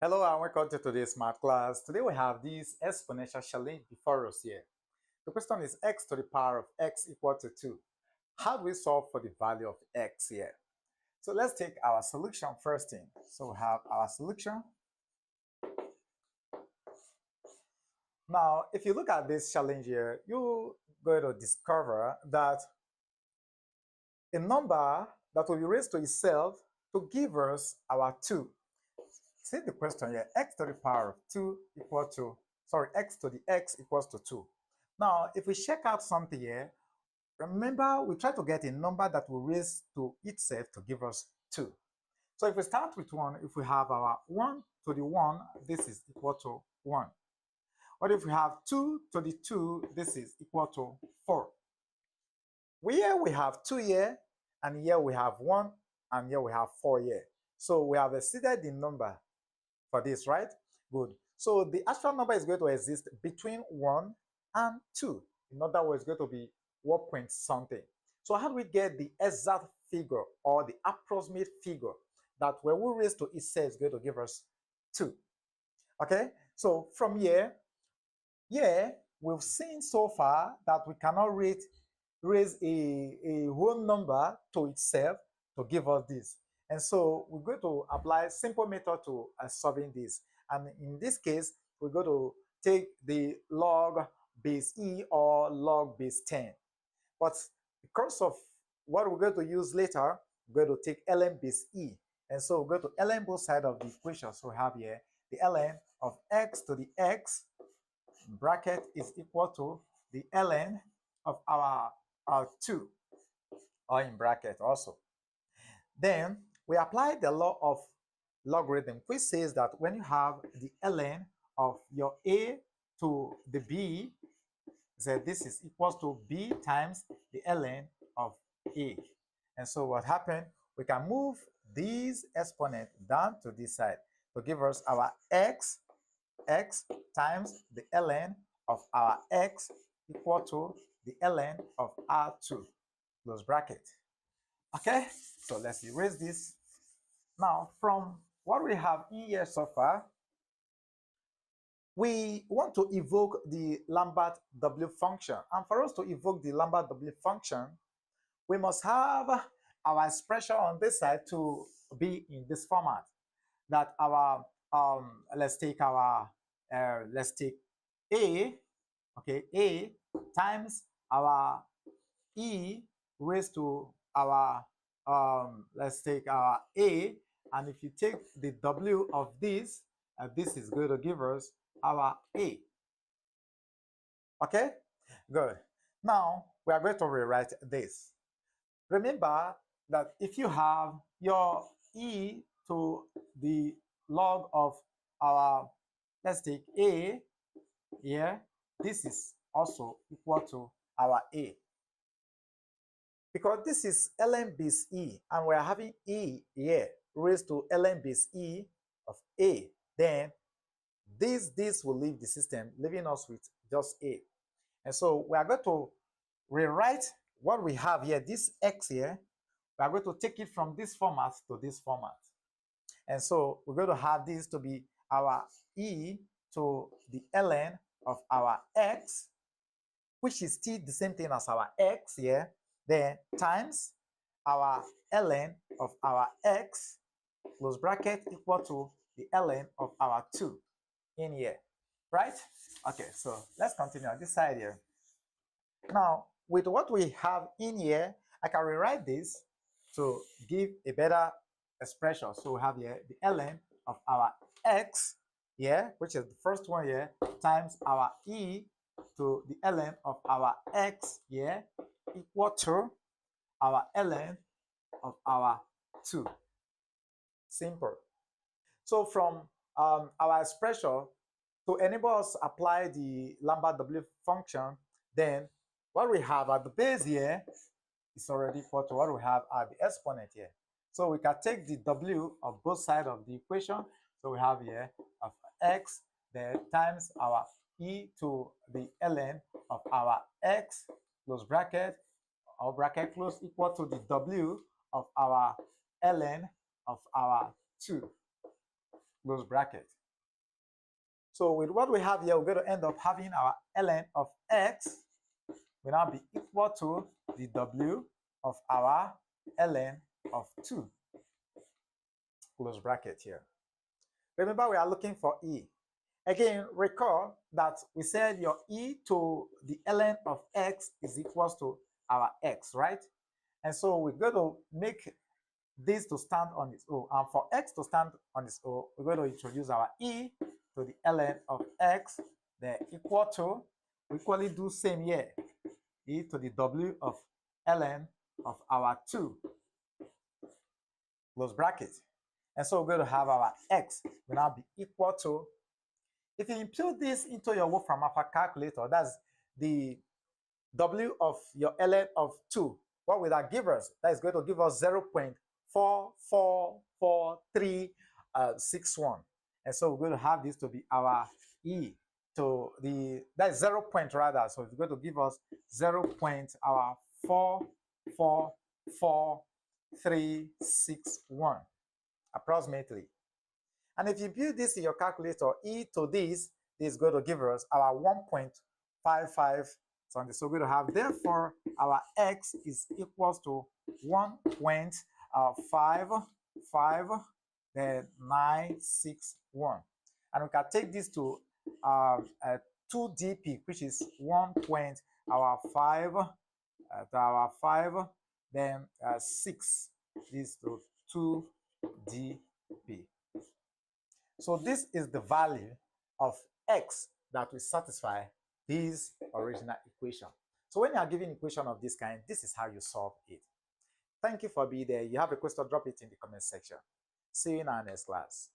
Hello and welcome to today's math class. Today we have this exponential challenge before us here. The question is x to the power of x equal to 2. How do we solve for the value of x here? So let's take our solution first thing. So we have our solution. Now, if you look at this challenge here, you're going to discover that a number that will be raised to itself to give us our 2. See the question here, x to the power of 2 equal to, x to the x equals to 2. Now, if we check out something here, remember we try to get a number that will raise to itself to give us 2. So if we start with 1, if we have our 1 to the 1, this is equal to 1. Or if we have 2 to the 2, this is equal to 4. Here we have 2 here, and here we have 1, and here we have 4 here. So we have exceeded the number for this, right? Good. So the actual number is going to exist between 1 and 2. In other words, it's going to be 1 point something. So how do we get the exact figure or the approximate figure that when we raise to itself is going to give us 2? Okay, so from here, we've seen so far that we cannot raise a whole number to itself to give us this. And so we're going to apply simple method to solving this. And in this case, we're going to take the log base e or log base 10. But because of what we're going to use later, we're going to take ln base e. And so we're going to ln both sides of the equation. So we have here the ln of x to the x bracket is equal to the ln of our 2, or in bracket also. Then we apply the law of logarithm, which says that when you have the ln of your a to the b, so this is equals to b times the ln of a. And so what happened, we can move these exponent down to this side to give us our x times the ln of our x equal to the ln of r2, close bracket. Okay, so let's erase this. Now, from what we have in here so far, we want to evoke the Lambert W function. And for us to evoke the Lambert W function, we must have our expression on this side to be in this format. That our, let's take a, a times our e raised to our, let's take our a, and if you take the w of this is going to give us our a. Okay, good. Now we are going to rewrite this. Remember that if you have your e to the log of our, let's take a here, this is also equal to our a. Because this is ln base e, and we're having e here raised to ln base e of a, then this will leave the system, leaving us with just a. And so we are going to rewrite what we have here, this x here, we are going to take it from this format to this format. And so we're going to have this to be our e to the ln of our x, which is still the same thing as our x here, then times our ln of our x, close bracket, equal to the ln of our 2 in here, right? Okay, so let's continue on this side here. Now, with what we have in here, I can rewrite this to give a better expression. So we have here the ln of our x here, which is the first one here, times our e to the ln of our x here, equal to our ln of our 2. Simple. So from our expression, to enable us to apply the Lambert W function, then what we have at the base here is already equal to what we have at the exponent here. So we can take the w of both sides of the equation. So we have here of x, then times our e to the ln of our x, close bracket, or bracket close, equal to the w of our ln of our 2. close bracket. So with what we have here, we're going to end up having our ln of x will now be equal to the w of our ln of 2, close bracket here. Remember, we are looking for e. Again, recall that we said your e to the ln of x is equals to our x, right? And so we're going to make this to stand on its own. And for x to stand on its own, we're going to introduce our e to the ln of x, then equal to, we equally do same here, e to the w of ln of our 2, close bracket. And so we're going to have our x will now be equal to, if you impute this into your Wolfram Alpha calculator, that's the w of your ln of 2, what will that give us? That is going to give us 0.444361. And so we're going to have this to be our e to the, that is 0 point rather, so it's going to give us 0.444361 approximately. And if you build this in your calculator, e to this is going to give us our 1.55 something. So we're going to have, therefore, our x is equals to 1.55 then 961. And we can take this to 2 dp, which is 1.5 then 6 is to 2 dp. So this is the value of x that will satisfy this original equation. So when you are given an equation of this kind, this is how you solve it. Thank you for being there. You have a question, drop it in the comment section. See you in our next class.